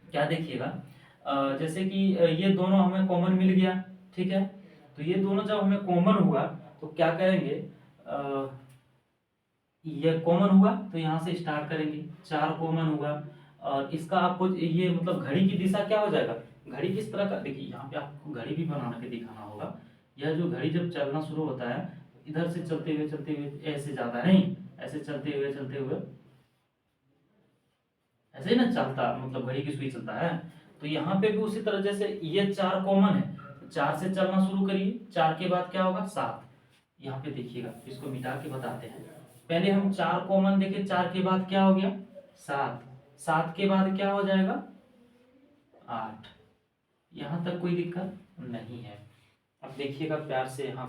क्या देखिएगा, जैसे कि ये दोनों हमें कॉमन मिल गया, ठीक है। तो ये दोनों जब हमें कॉमन हुआ तो क्या करेंगे, ये कॉमन हुआ तो यहाँ से स्टार्ट करेंगे, 4 कॉमन हुआ, और इसका आपको ये मतलब घड़ी की दिशा क्या हो जाएगा, घड़ी किस तरह का, देखिए यहाँ पे आपको घड़ी भी बना के दिखाना होगा। यह जो घड़ी जब चलना शुरू होता है, इधर से चलते हुए ऐसे जाता है, नहीं ऐसे चलते हुए ऐसे ही ना चलता, मतलब घड़ी की सुई चलता है। तो यहाँ पे भी उसी तरह, जैसे ये 4 कॉमन है, 4 से चलना शुरू करिए, 4 के बाद क्या होगा 7। यहाँ पे देखिएगा, इसको मिटा के बताते हैं। पहले हम 4 कॉमन देखे, 4 के बाद क्या हो गया 7, 7 के बाद क्या हो जाएगा 8। यहाँ तक कोई दिक्कत नहीं है। अब देखिएगा प्यार से, यहाँ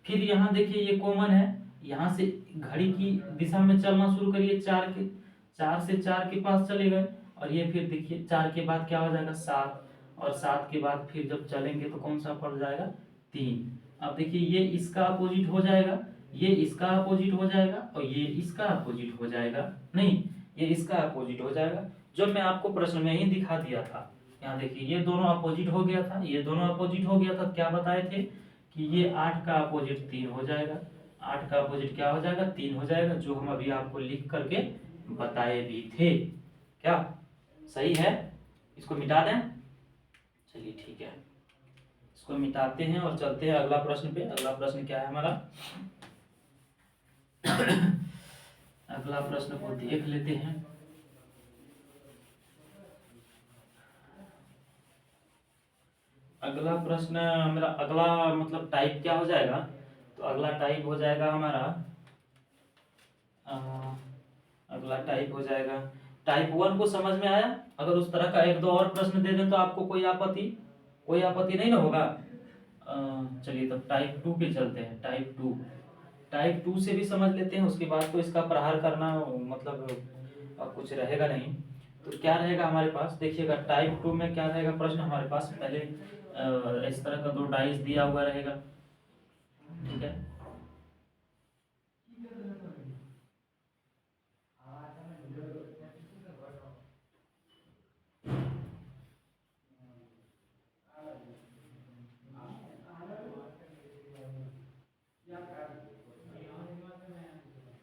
फिर यहाँ देखिए ये कॉमन है, यहाँ से घड़ी की दिशा में चलना शुरू करिए, 4 से 4 के पास चले गए, और ये फिर देखिए 4 के बाद क्या हो जाएगा 7, और 7 के बाद फिर जब चलेंगे तो कौन सा पड़ जाएगा 3। अब देखिए ये इसका अपोजिट हो जाएगा, ये इसका अपोजिट हो जाएगा, और ये इसका अपोजिट हो जाएगा, नहीं ये इसका अपोजिट हो जाएगा, जो मैं आपको प्रश्न में ही दिखा दिया था। यहाँ देखिए ये दोनों अपोजिट हो गया था, ये दोनों अपोजिट हो गया था, क्या बताए थे कि ये 8 का अपोजिट 3 हो जाएगा, 8 का अपोजिट क्या हो जाएगा 3 हो जाएगा, जो हम अभी आपको लिख करके बताए भी थे। क्या सही है, इसको मिटा दें, चलिए ठीक है, इसको मिटाते हैं और चलते हैं अगला प्रश्न पे। अगला प्रश्न क्या है हमारा? अगला प्रश्न को देख लेते हैं। अगला प्रश्न मेरा अगला मतलब टाइप क्या हो जाएगा? तो अगला टाइप हो जाएगा हमारा अगला टाइप हो जाएगा टाइप 1 को समझ में आया? अगर उस तरह का एक दो और प्रश्न दे दें तो आपको कोई आपत्ति नहीं ना होगा? चलिए तब टाइप 2 पे चलते हैं। टाइप 2 से भी समझ लेते हैं, उसके बाद तो इसका प्रहार करना मतलब कुछ रहेगा नहीं। तो क्या रहेगा हमारे पास, देखिएगा टाइप 2 में क्या रहेगा प्रश्न हमारे पास। पहले इस तरह का 2 डाइस दिया हुआ रहेगा, ठीक है।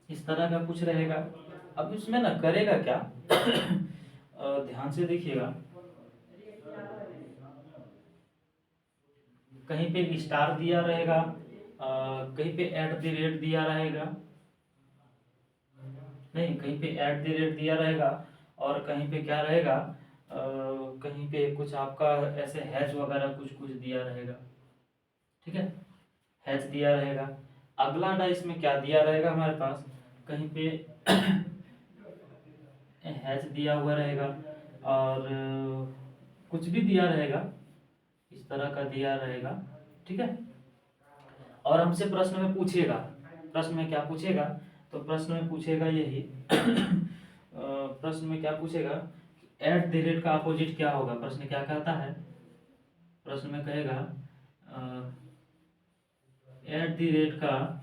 इस तरह का कुछ रहेगा। अब इसमें ना करेगा क्या ध्यान से देखिएगा, कहीं पे स्टार दिया रहेगा, कहीं पे एट द रेट दिया रहेगा, नहीं कहीं पे एट द रेट दिया रहेगा, और कहीं पे क्या रहेगा, कहीं पे कुछ आपका ऐसे हैच वगैरह कुछ कुछ दिया रहेगा, ठीक है, हैच दिया रहेगा। अगला डाइस में क्या दिया रहेगा हमारे पास, कहीं पे हैच दिया हुआ रहेगा, और कुछ भी दिया रहेगा, इस तरह का दिया रहेगा, ठीक है। और हमसे प्रश्न में पूछेगा, प्रश्न में क्या पूछेगा, तो प्रश्न में पूछेगा यही प्रश्न में क्या पूछेगा, एट द रेट का अपोजिट क्या होगा। प्रश्न क्या कहता है, प्रश्न में कहेगा एट द रेट का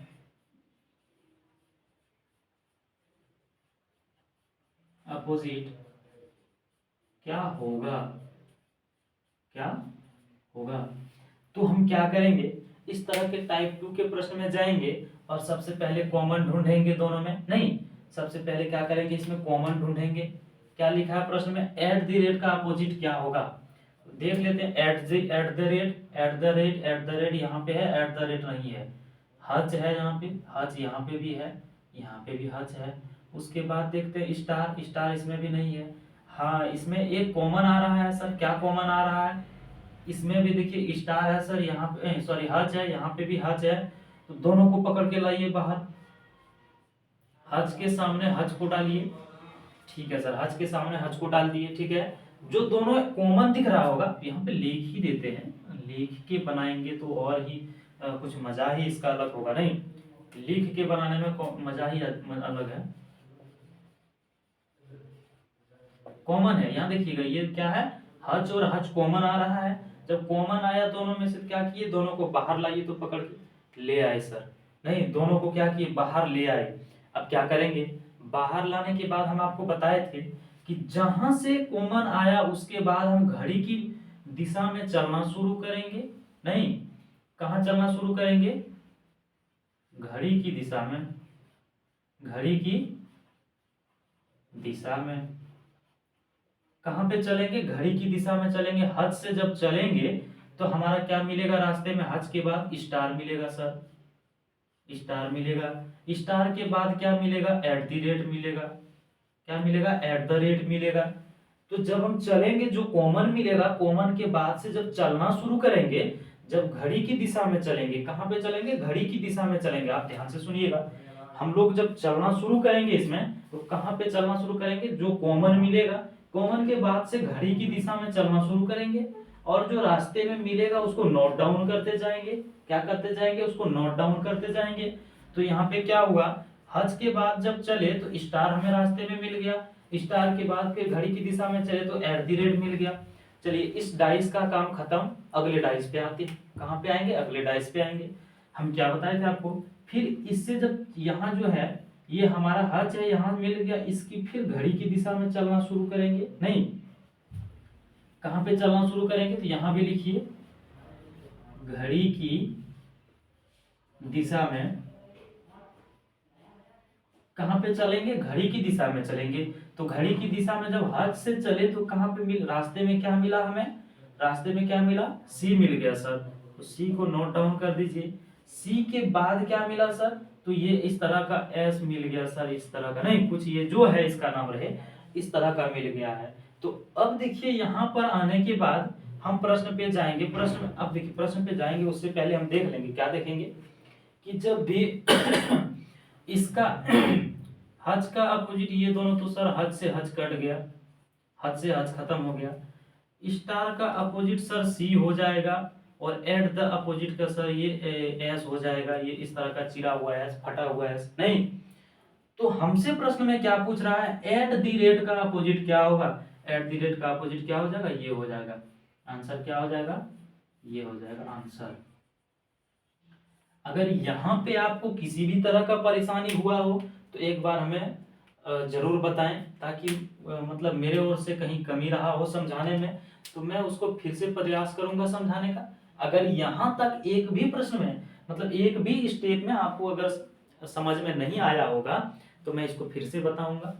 अपोजिट क्या होगा, क्या होगा। तो हम क्या करेंगे, इस तरह के टाइप 2 के प्रश्न में जाएंगे और सबसे पहले कॉमन ढूंढेंगे दोनों में, नहीं सबसे पहले क्या करेंगे, इसमें कॉमन ढूंढेंगे। क्या लिखा है प्रश्न में, एट द रेट का अपोजिट क्या होगा। देख लेते हैं, एट द रेट यहाँ पे है, एट द रेट नहीं है, हच है यहाँ पे, हच यहाँ पे भी है, यहाँ पे भी हच है। उसके बाद देखते हैं स्टार, स्टार इसमें भी नहीं है। हाँ इसमें एक कॉमन आ रहा है सर, क्या कॉमन आ रहा है, इसमें भी देखिए स्टार है सर, यहाँ पे सॉरी हच है, यहाँ पे भी हच है। तो दोनों को पकड़ के लाइए बाहर, हज के सामने हज को डालिए, ठीक है सर, हज के सामने हज को डाल दिए, ठीक है। जो दोनों कॉमन दिख रहा होगा यहाँ पे लिख ही देते हैं, लिख के बनाएंगे तो और ही कुछ मजा ही इसका अलग होगा, नहीं लिख के बनाने में मजा ही अलग है। कॉमन है, यहाँ देखिएगा ये क्या है, हज और हज कॉमन आ रहा है। जब कॉमन आया दोनों में से क्या किए, दोनों को बाहर लाइए, तो पकड़ के ले आए सर, नहीं दोनों को क्या किए, बाहर ले आए। अब क्या करेंगे, बाहर लाने के बाद हम आपको बताए थे कि जहां से कॉमन आया उसके बाद हम घड़ी की दिशा में चलना शुरू करेंगे, नहीं कहाँ चलना शुरू करेंगे, घड़ी की दिशा में, घड़ी की दिशा में। कहाँ पे चलेंगे, घड़ी की दिशा में चलेंगे। हज से जब चलेंगे तो हमारा क्या मिलेगा रास्ते में, हज के बाद स्टार मिलेगा सर, स्टार मिलेगा। स्टार के बाद क्या मिलेगा, एट द रेट मिलेगा, क्या मिलेगा, एट द रेट मिलेगा। तो जब हम चलेंगे जो कॉमन मिलेगा, कॉमन के बाद से जब चलना शुरू करेंगे, जब घड़ी की दिशा में चलेंगे, कहाँ पे चलेंगे, घड़ी की दिशा में चलेंगे। आप ध्यान से सुनिएगा, हम लोग जब चलना शुरू करेंगे इसमें, तो कहाँ पे चलना शुरू करेंगे, जो कॉमन मिलेगा, कॉमन के बाद से घड़ी की दिशा में चलना शुरू करेंगे, और जो रास्ते में मिलेगा उसको नोट डाउन करते जाएंगे। क्या करते जाएंगे, उसको नोट डाउन करते जाएंगे। तो यहाँ पे क्या हुआ, हज के बाद जब चले तो स्टार हमें रास्ते में मिल गया, स्टार के बाद फिर घड़ी की दिशा में चले तो एट द रेट मिल गया। चलिए इस डाइस का काम खत्म, अगले डाइस पे आते हैं। कहाँ पे आएंगे, अगले डाइस पे आएंगे। हम क्या बताए थे आपको, फिर इससे जब यहाँ जो है ये हमारा हज है, यहाँ मिल गया, इसकी फिर घड़ी की दिशा में चलना शुरू करेंगे, नहीं कहाँ पे चलना शुरू करेंगे, तो यहाँ भी लिखिए, घड़ी की दिशा में। कहाँ पे चलेंगे, घड़ी की दिशा में चलेंगे। तो घड़ी की दिशा में जब हज से चले तो कहाँ पे मिल, रास्ते में क्या मिला हमें, रास्ते में क्या मिला, सी मिल गया सर, तो सी को नोट डाउन कर दीजिए। सी के बाद क्या मिला सर, तो ये इस तरह का एस मिल गया सर, इस तरह का नहीं, कुछ ये जो है इसका नाम रहे, इस तरह का मिल गया है। तो अब देखिए यहाँ पर आने के बाद हम प्रश्न पे जाएंगे। प्रश्न, अब देखिए प्रश्न पे जाएंगे उससे पहले हम देख लेंगे, क्या देखेंगे कि जब भी इसका हज का अपोजिट, ये दोनों तो सर हज से हज कट गया, हज से हज खत्म हो गया। स्टार का अपोजिट सर सी हो जाएगा, और एट द अपोजिट का सर ये एस हो जाएगा, ये इस तरह का चिरा हुआ एस, फटा हुआ एस नहीं। तो हमसे प्रश्न में क्या पूछ रहा है, एट द रेट का अपोजिट क्या होगा, एट द रेट का अपोजिट क्या हो जाएगा, ये हो जाएगा। आंसर क्या हो जाएगा, ये हो जाएगा आंसर। अगर यहाँ पे आपको किसी भी तरह का परेशानी हुआ हो तो एक बार हमें जरूर बताएं, ताकि मतलब मेरे ओर से कहीं कमी रहा हो समझाने में तो मैं उसको फिर से प्रयास करूंगा समझाने का। अगर यहाँ तक एक भी प्रश्न में, मतलब एक भी स्टेप में आपको अगर समझ में नहीं आया होगा तो मैं इसको फिर से बताऊंगा,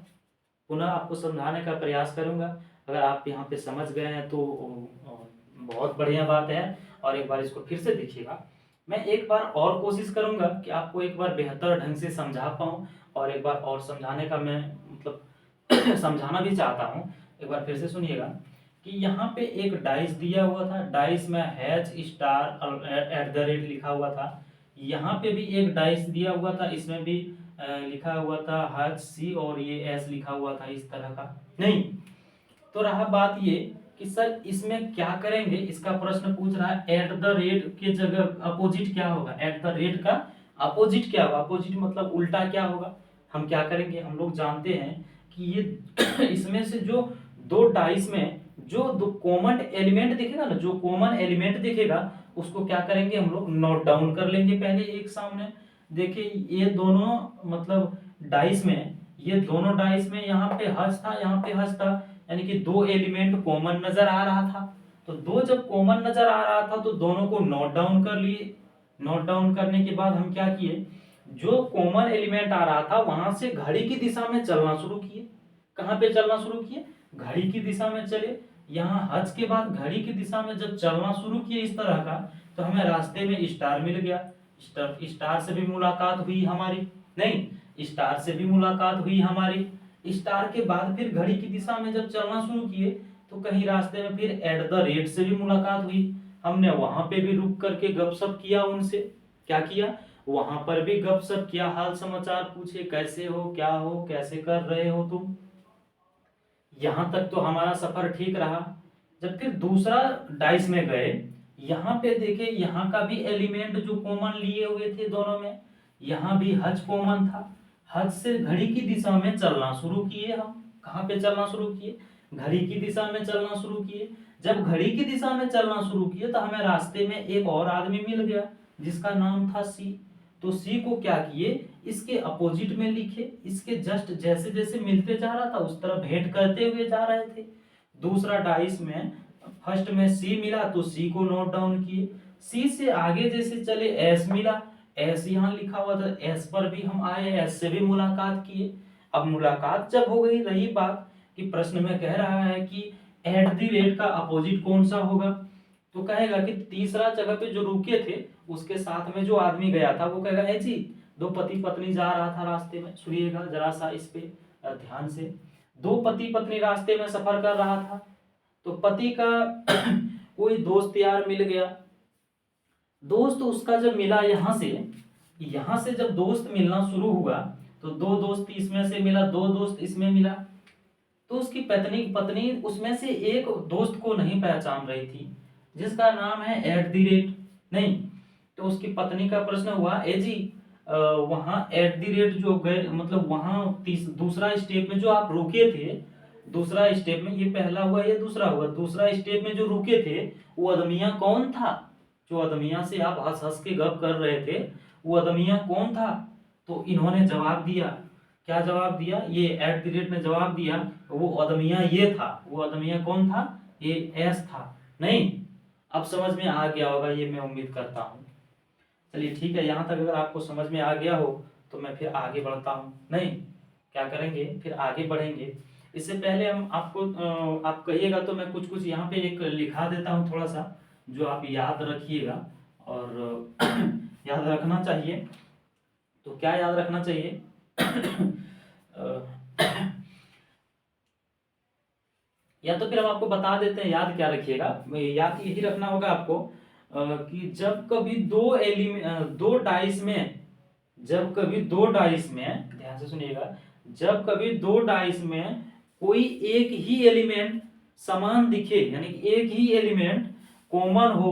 पुनः आपको समझाने का प्रयास करूंगा। अगर आप यहाँ पे समझ गए हैं तो बहुत बढ़िया बात है, और एक बार इसको फिर से देखिएगा। मैं एक बार और कोशिश करूंगा कि आपको एक बार बेहतर ढंग से समझा पाऊं, और एक बार और समझाने का मैं मतलब समझाना भी चाहता हूं। एक बार फिर से सुनिएगा कि यहाँ पे एक डाइस दिया हुआ था, डाइस में hatch star at the rate लिखा हुआ था। यहाँ पे भी एक डाइस दिया हुआ था, इसमें भी लिखा हुआ था हच सी, और ये एस लिखा हुआ था इस तरह का नहीं। तो रहा बात ये कि सर इसमें क्या करेंगे, इसका प्रश्न पूछ रहा है एट द रेट के जगह अपोजिट क्या होगा, एट द रेट का अपोजिट क्या होगा, अपोजिट मतलब उल्टा क्या होगा। हम क्या करेंगे, हम लोग जानते हैं कि ये इसमें से जो दो डाइस में जो दो कॉमन एलिमेंट दिखेगा ना, जो कॉमन एलिमेंट दिखेगा उसको क्या करेंगे, हम लोग नोट डाउन कर लेंगे पहले एक सामने। देखिए ये दोनों मतलब डाइस में, ये दोनों डाइस में यहाँ पे हज था, यहाँ पे हज था, यानी कि दो एलिमेंट कॉमन नजर आ रहा था। तो दो जब कॉमन नजर आ रहा था तो दोनों को नोट डाउन कर लिए। नोट डाउन करने के बाद हम क्या किए, जो कॉमन एलिमेंट आ रहा था वहां से घड़ी की दिशा में चलना शुरू किए। कहां पे चलना शुरू किए, घड़ी की दिशा में चले। यहाँ हज के बाद घड़ी की दिशा में जब चलना शुरू किए इस तरह का, तो हमें रास्ते में स्टार मिल गया। स्टार से भी मुलाकात हुई हमारी, नहीं स्टार से भी मुलाकात हुई हमारी। स्टार के बाद फिर घड़ी की दिशा में जब चलना शुरू किए तो कहीं रास्ते में फिर एट द रेट से भी मुलाकात हुई। हमने वहां पे भी रुक करके गपशप किया उनसे, क्या किया, वहां पर भी गपशप किया, हाल समाचार पूछे, कैसे हो, क्या हो, कैसे कर रहे हो तुम। यहां तक तो हमारा सफर ठीक रहा। जब फिर दूसरा डाइस में गए, यहाँ पे देखे, यहाँ का भी एलिमेंट जो कॉमन लिए हुए थे दोनों में, यहाँ भी हज कॉमन था। हज से घड़ी की दिशा में चलना शुरू किए हम। कहाँ पे चलना शुरू किए, घड़ी की दिशा में चलना शुरू किए। जब घड़ी की दिशा में चलना शुरू किए तो हमें रास्ते में एक और आदमी मिल गया जिसका नाम था सी। तो सी को क्या किए, इसके अपोजिट में लिखे, इसके जस्ट जैसे जैसे मिलते जा रहा था उस तरह भेंट करते हुए जा रहे थे। दूसरा डाइस में फर्स्ट में सी मिला तो सी को नोट डाउन किए। सी से आगे जैसे चले एस मिला, एस यहाँ लिखा हुआ था, एस पर भी हम आए, एस से भी मुलाकात किए। अब मुलाकात जब हो गई, रही बात कि प्रश्न में कह रहा है कि एट द रेट का अपोजिट कौन सा होगा, तो कहेगा कि तीसरा जगह पे जो रुके थे उसके साथ में जो आदमी गया था वो कहेगा, ए जी दो पति पत्नी जा रहा था रास्ते में, सुनिएगा जरा सा इस पे ध्यान से। दो पति पत्नी रास्ते में सफर कर रहा था, तो पति का कोई दोस्त यार मिल गया। दोस्त उसका जब मिला यहाँ से जब दोस्त मिलना शुरू हुआ तो दो दोस्त इसमें से मिला, दो दोस्त इसमें मिला। तो उसकी पत्नी पत्नी उसमें से एक दोस्त को नहीं पहचान रही थी जिसका नाम है एट द रेट, नहीं। तो उसकी पत्नी का प्रश्न हुआ, ए जी वहां एट द रेट जो गए, मतलब वहां दूसरा स्टेप में जो आप रुके थे, दूसरा स्टेप में, ये पहला हुआ ये दूसरा हुआ, दूसरा स्टेप में जो रुके थे वो अदमिया कौन था, जो अदमिया से आप हंस हंस के गप कर रहे थे वो अदमिया कौन था। तो इन्होंने जवाब दिया, क्या जवाब दिया, ये एट द रेट ने जवाब दिया वो अदमिया ये था। वो अदमिया कौन था, ये एस था, नहीं। अब समझ में आ गया होगा ये मैं उम्मीद करता हूँ। चलिए ठीक है, यहाँ तक अगर आपको समझ में आ गया हो तो मैं फिर आगे बढ़ता हूँ, नहीं क्या करेंगे, फिर आगे बढ़ेंगे। इससे पहले हम आपको आप कहिएगा तो मैं कुछ कुछ यहाँ पे एक लिखा देता हूँ थोड़ा सा, जो आप याद रखिएगा और याद रखना चाहिए। तो क्या याद रखना चाहिए? अ, या तो फिर हम आपको बता देते हैं, याद क्या रखिएगा, याद यही रखना होगा आपको कि जब कभी दो डाइस में, जब कभी दो डाइस में, ध्यान से सुनिएगा, जब कभी दो डाइस में कोई एक ही एलिमेंट समान दिखे, यानी कि एक ही एलिमेंट कॉमन हो,